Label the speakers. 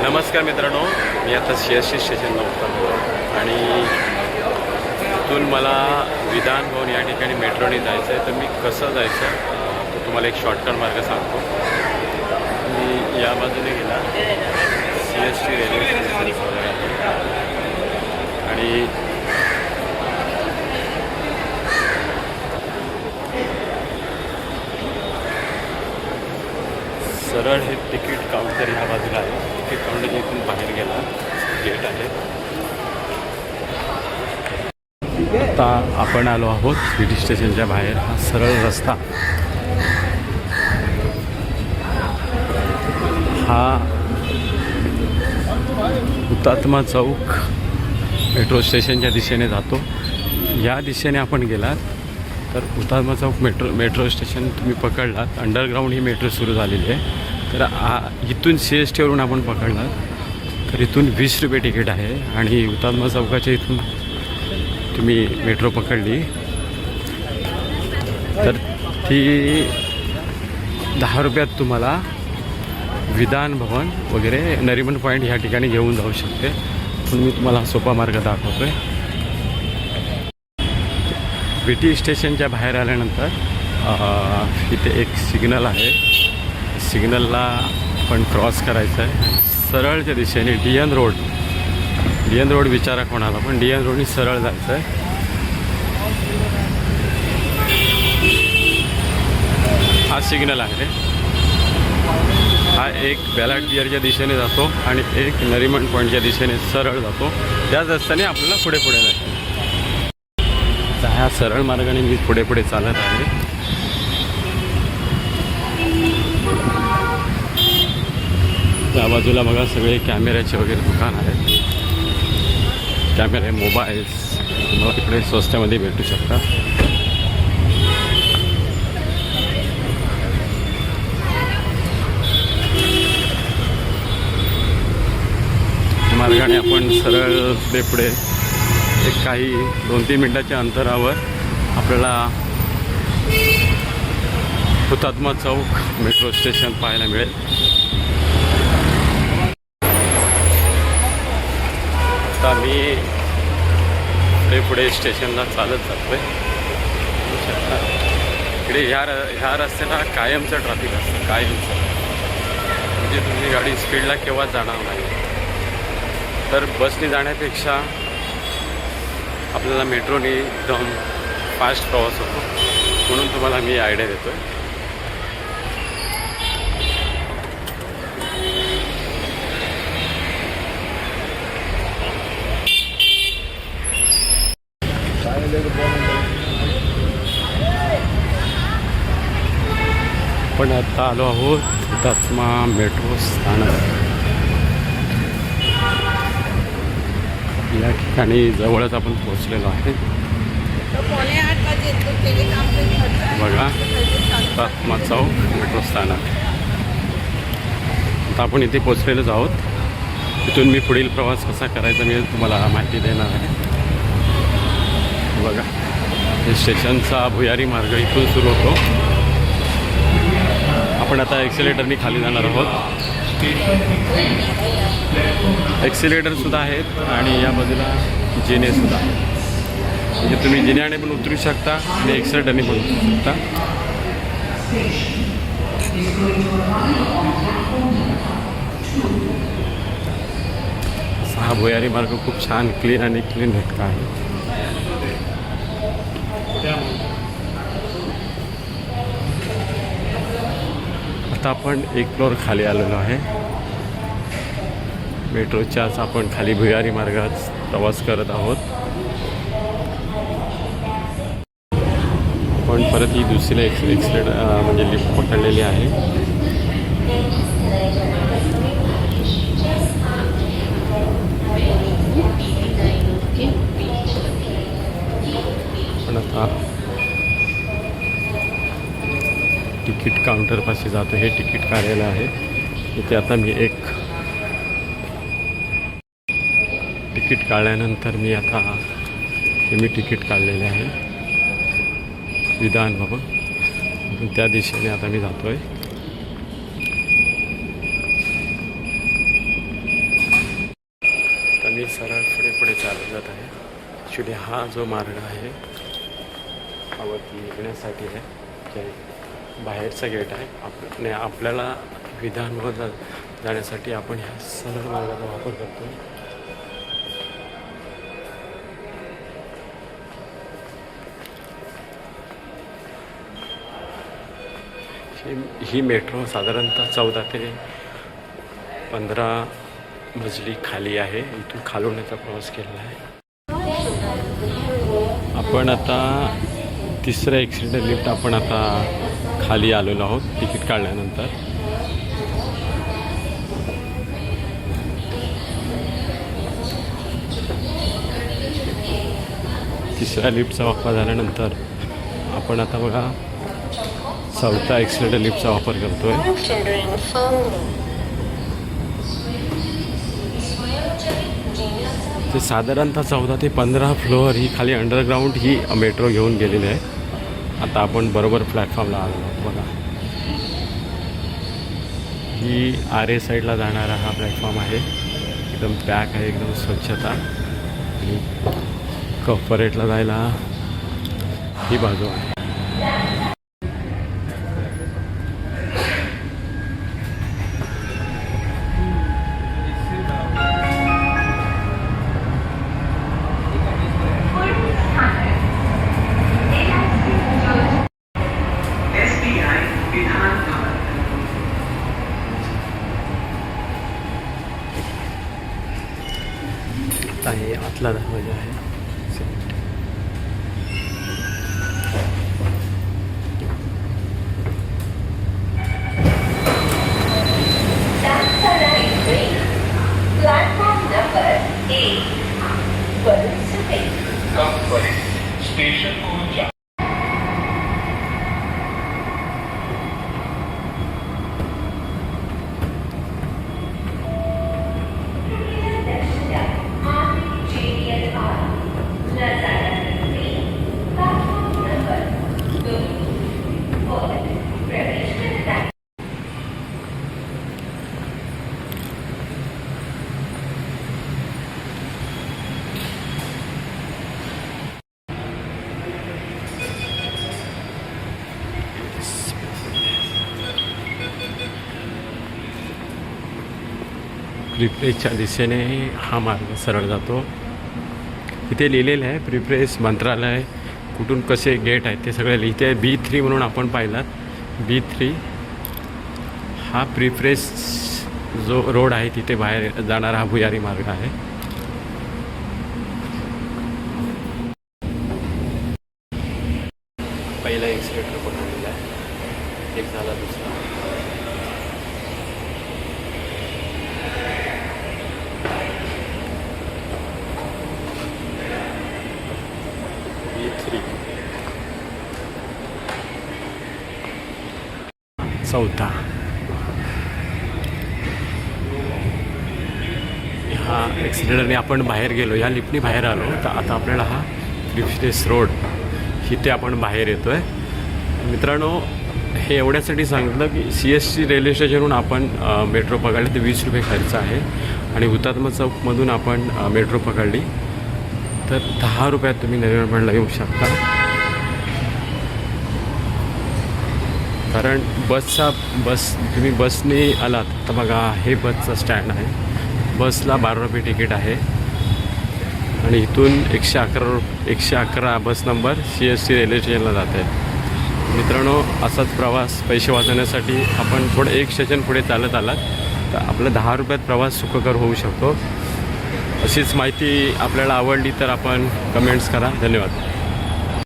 Speaker 1: नमस्कार मित्रांनो, मी आता CST स्टेशनला उतरलो आणि इथून मला विधान भवन या ठिकाणी मेट्रोने जायचं आहे. तर मी कसं जायचं तो तुम्हाला एक शॉर्टकट मार्ग सांगतो. मी या बाजूने गेला CST रेल्वे स्टेशन आणि सरळ हे तिकीट काउंटर ह्या बाजूला आहे. तिकीट काउंटर इथून बाहेर गेला गेट आहे. आता आपण आलो आहोत CST स्टेशनच्या बाहेर. हा सरळ रस्ता हा हुतात्मा चौक मेट्रो स्टेशनच्या दिशेने जातो. या दिशेने आपण गेलात तर हुतात्मा चौक मेट्रो स्टेशन तुम्ही पकडलात. अंडरग्राऊंड ही मेट्रो सुरू झालेली आहे. तर इथून CSTवरून आपण पकडलात तर इथून 20 रुपये तिकीट आहे आणि हुतात्मा चौकाच्या इथून तुम्ही मेट्रो पकडली तर ती 10 रुपयात तुम्हाला विधान भवन वगैरे नरिमन पॉईंट ह्या ठिकाणी घेऊन जाऊ शकते. पण मी तुम्हाला सोपा मार्ग दाखवतो आहे. VT स्टेशनच्या बाहेर आल्यानंतर इथे एक सिग्नल आहे. सिग्नलला आपण क्रॉस करायचं आहे. सरळच्या दिशेने DN रोड विचारा कोणाला, पण DN रोडनी सरळ जायचं आहे. हा सिग्नल आहे. हा एक बॅलाटगिअरच्या दिशेने जातो आणि एक नरिमन पॉईंटच्या दिशेने सरळ जातो. त्याच रस्त्याने आपल्याला पुढे जायचं. ह्या सरळ मार्गाने मी पुढे चालत आहे. त्या बाजूला बघा सगळे कॅमेऱ्याचे वगैरे दुकान आहेत. कॅमेरे, मोबाईल्स तुम्हाला इकडे स्वस्तामध्ये भेटू शकतात. मार्गाने आपण सरळ पुढे एक काही 2-3 मिनटाच्या अंतरावर आपल्याला हुतात्मा चौक मेट्रो स्टेशन पाहायला मिळेल. आता मी पुढे स्टेशनला चालत जातो आहे. इकडे ह्या रस्त्याला कायमचं ट्रॅफिक असतं, कायमचं. म्हणजे तुमची गाडी स्पीडला केव्हाच जाणार नाही. तर बसने जाण्यापेक्षा आपल्याला मेट्रोने एकदम फास्ट प्रवास होतो. म्हणून तुम्हाला मी आयडिया देतो आहे. आपण आता आलो आहोत हुतात्मा मेट्रो स्थानक. या ठिकाणी जवळच आपण पोहोचलेलो आहे. बघा हुतात्मा चौक मेट्रो स्थानक. आता आपण इथे पोहोचलेलोच आहोत. इथून मी पुढील प्रवास कसा करायचा मी तुम्हाला माहिती देणार आहे. बघा हे स्टेशनचा भुयारी मार्ग इथून सुरू होतो. आपण आता एक्सिलेटरनी खाली जाणार आहोत. एक्सिलेटरसुद्धा आहेत आणि या बाजूला जिनेसुद्धा आहेत. म्हणजे तुम्ही जिन्याने पण उतरू शकता आणि एक्सिलेटरने पण उतरू शकता. हा भुयारी मार्ग खूप छान क्लीन आणि क्लीन भेटला आहे. आता आपण एक फ्लोअर खाली आलेलो आहे. मेट्रोच्याच आपण खाली भुयारी मार्गात प्रवास करत आहोत. आपण परत ही दुसरी एक्सिलेटर म्हणजे लिफ्ट पकडलेली आहे. पण आता तिकीट काउंटरपाशी जातो. हे तिकीट कार्यालय आहे. इथे आता मी एक तिकीट काढल्यानंतर मी आता तिकीट काढलेले आहे विधान भवन. त्या दिशेने आता मी जातो आहे. ॲक्च्युली हा जो मार्ग आहे हा वरती येण्यासाठी आहे, जे बाहेरचा गेट आहे. आपल्याला विधानभवन जाण्यासाठी आपण ह्या सरळ मार्गाचा वापर करतो. ही मेट्रो साधारणतः 14 ते 15 मजली खाली आहे. इथून खालून याचा प्रवास केलेला आहे. आपण आता तिसऱ्या एक्सिलेटर लिफ्ट आपण आता खाली आलेलो आहोत तिकीट काढल्यानंतर. तिसऱ्या लिफ्टचा वापर झाल्यानंतर आपण आता बघा चौथा एक्सिलेटर लिफ्टचा वापर करतोय. ते साधारणतः 14 ते 15 फ्लोअर ही खाली अंडरग्राऊंड ही मेट्रो घेऊन गेलेली आहे. आता आपण बरोबर प्लॅटफॉर्मला आलो आहोत बघा. ही आरे साईडला जाणारा हा प्लॅटफॉर्म आहे. एकदम पॅक आहे, एकदम स्वच्छता. आणि कॉर्पोरेटला जायला ही बाजू आहे. आहे आतला दरवाजा आहे.
Speaker 2: स्टेशन को
Speaker 1: प्रिप्रेसच्या दिशेने हा मार्ग सरळ जातो. इथे लिहिलेलं आहे प्रिप्रेस मंत्रालय, कुठून कसे गेट आहेत ते सगळे लिहिते. B3 म्हणून आपण पाहिलात. B3 हा प्रिप्रेस जो रोड आहे तिथे बाहेर जाणारा हा भुयारी मार्ग आहे. पहिला एक्सिलेटर बनवलेला आहे, एक झाला दुसरा. चौथा. ह्या एक्सिलेटरने आपण बाहेर गेलो, या लिफ्टने बाहेर आलो. तर आता आपल्याला हा प्रिप्रेस रोड इथे आपण बाहेर येतो आहे. मित्रांनो, हे एवढ्यासाठी सांगितलं की CST रेल्वे स्टेशनहून आपण मेट्रो पकडली तर 20 रुपये खर्च आहे. आणि हुतात्मा चौकमधून आपण मेट्रो पकडली तर 10 रुपयात तुम्ही नरिमनला येऊ शकता. कारण तुम्ही बसने आलात तर बघा हे बसचं स्टँड आहे. बसला 12 रुपये तिकीट आहे. आणि इथून 111 बस नंबर CST रेल्वे स्टेशनला जात आहे. मित्रांनो, असाच प्रवास पैसे वाचवण्यासाठी आपण थोडं एक स्टेशन पुढे चालत आलात तर आपला 10 रुपयात प्रवास सुखकर होऊ शकतो. अशीच माहिती आपल्याला आवडली तर आपण कमेंट्स करा. धन्यवाद.